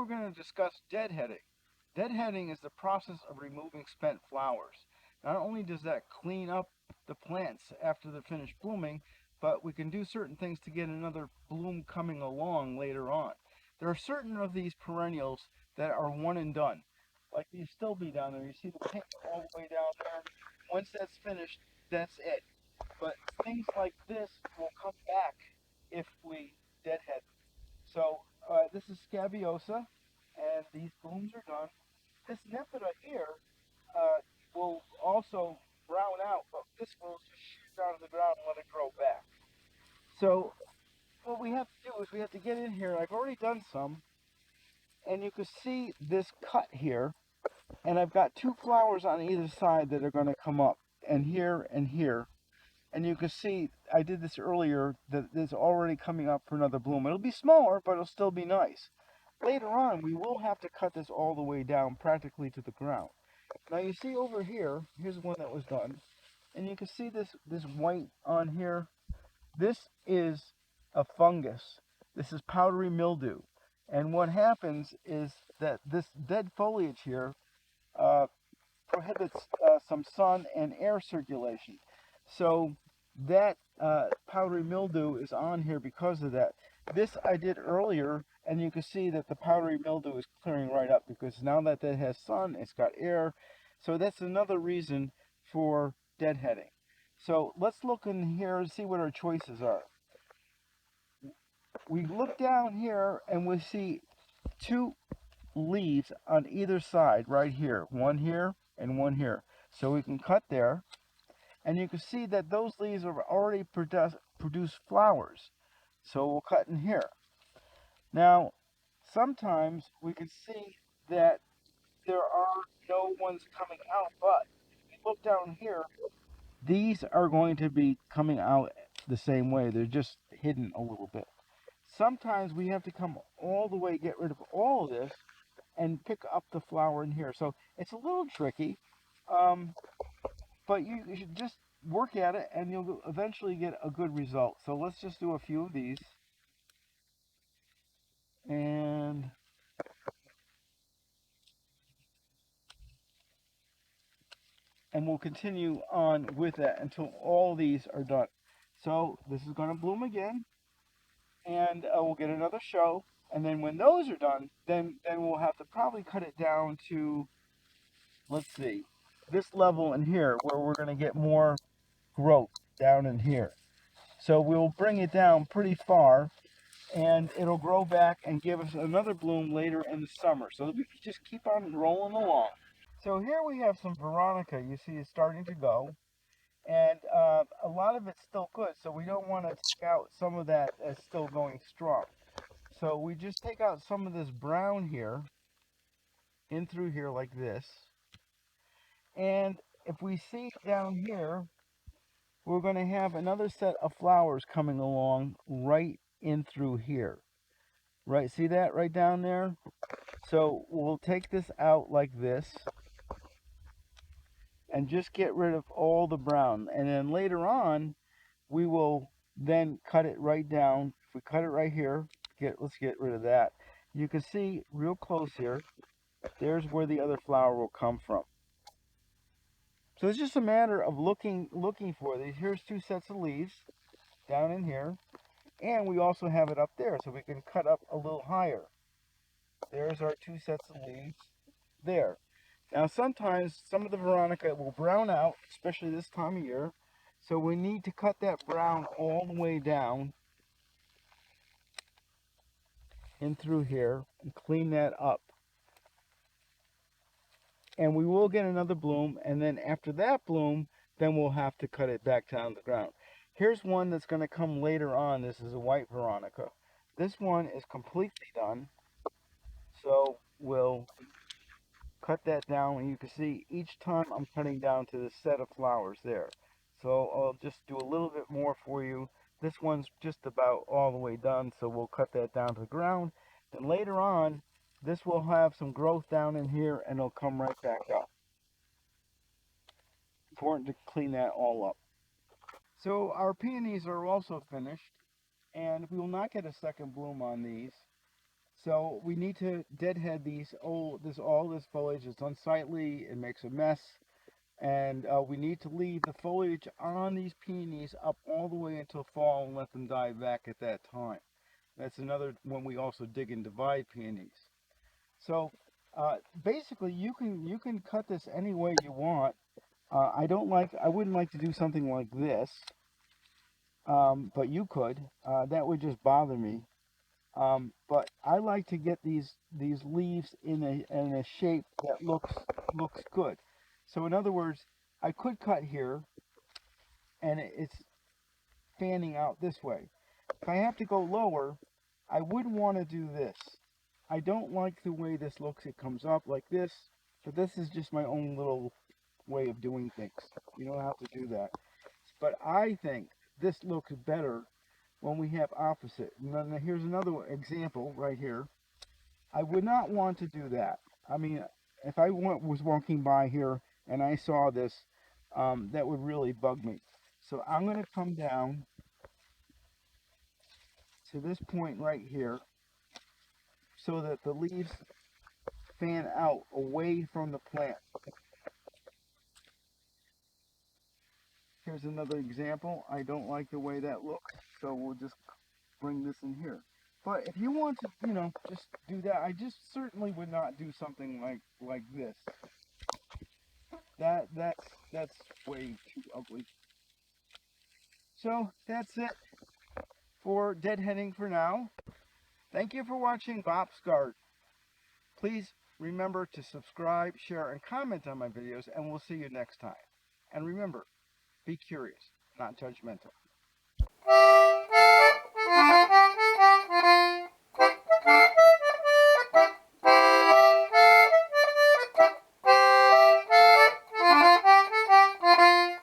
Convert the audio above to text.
we're going to discuss deadheading. Deadheading is the process of removing spent flowers. Not only does that clean up the plants after they're finished blooming, but we can do certain things to get another bloom coming along later on. There are certain of these perennials that are one and done, like the Astilbe down there. You see the pink all the way down there. Once that's finished, that's it. But things like this will come back if we deadhead. So this is scabiosa, and these blooms are done. This Nepeta here uh, will also brown out, but this will just shoot down to the ground and let it grow back. So what we have to do is we have to get in here. I've already done some, and you can see this cut here, and I've got two flowers on either side that are going to come up, and here and here. And you can see I did this earlier that it's already coming up for another bloom. It'll be smaller, but it'll still be nice. Later on, we will have to cut this all the way down practically to the ground. Now you see over here, here's one that was done, and you can see this white on here. This is a fungus. This is powdery mildew. And what happens is that this dead foliage here uh, prohibits some sun and air circulation. So that powdery mildew is on here because of that. This I did earlier, and you can see that the powdery mildew is clearing right up because now that it has sun, it's got air. So that's another reason for deadheading. So let's look in here and see what our choices are. We look down here and we see two leaves on either side right here and one here. So we can cut there, and you can see that those leaves have already produced flowers. So we'll cut in here. Now, sometimes we can see that there are no ones coming out, but if you look down here, these are going to be coming out the same way. They're just hidden a little bit. Sometimes we have to come all the way, get rid of all of this, and pick up the flower in here. So it's a little tricky, um, but you should just work at it and you'll eventually get a good result. So let's just do a few of these, and we'll continue on with that until all these are done. So this is going to bloom again, and we'll get another show. And then when those are done, then we'll have to probably cut it down to, let's see, this level in here where we're going to get more growth down in here. So we'll bring it down pretty far, and it'll grow back and give us another bloom later in the summer. So we can just keep on rolling along. So here we have some Veronica. You see it's starting to go, and a lot of it's still good. So we don't want to take out some of that that's still going strong. So we just take out some of this brown here, in through here like this. And if we see down here, we're going to have another set of flowers coming along right in through here. Right, see that right down there? So we'll take this out like this and just get rid of all the brown. And then later on, we will then cut it right down. If we cut it right here, let's get rid of that. You can see real close here, there's where the other flower will come from. So it's just a matter of looking for these. Here's two sets of leaves down in here. And we also have it up there, so we can cut up a little higher. There's our two sets of leaves there. Now sometimes some of the Veronica will brown out, especially this time of year. So we need to cut that brown all the way down in through here and clean that up. And we will get another bloom, and then after that bloom, then we'll have to cut it back down to the ground. Here's one that's going to come later on. This is a white Veronica. This one is completely done. So we'll cut that down, and you can see each time I'm cutting down to the set of flowers there. So I'll just do a little bit more for you. This one's just about all the way done, so we'll cut that down to the ground. Then later on, this will have some growth down in here, and it'll come right back up. Important to clean that all up. So our peonies are also finished, and we will not get a second bloom on these. So we need to deadhead all this foliage. It's unsightly. It makes a mess, and we need to leave the foliage on these peonies up all the way until fall and let them die back at that time. That's another when we also dig and divide peonies. So basically, you can cut this any way you want. I wouldn't like to do something like this, but you could. That would just bother me. But I like to get these leaves in a shape that looks good. So in other words, I could cut here, and it's fanning out this way. If I have to go lower, I would want to do this. I don't like the way this looks. It comes up like this, but this is just my own little way of doing things. You don't have to do that. But I think this looks better when we have opposite. And then here's another example right here. I would not want to do that. I mean, if was walking by here and I saw this, that would really bug me. So I'm going to come down to this point right here so that the leaves fan out away from the plant. Here's another example. I don't like the way that looks, so we'll just bring this in here. But if you want to, just do that, I just certainly would not do something like this. That's way too ugly. So that's it for deadheading for now. Thank you for watching Bob's Garden. Please remember to subscribe, share, and comment on my videos, and we'll see you next time. And remember, be curious, not judgmental.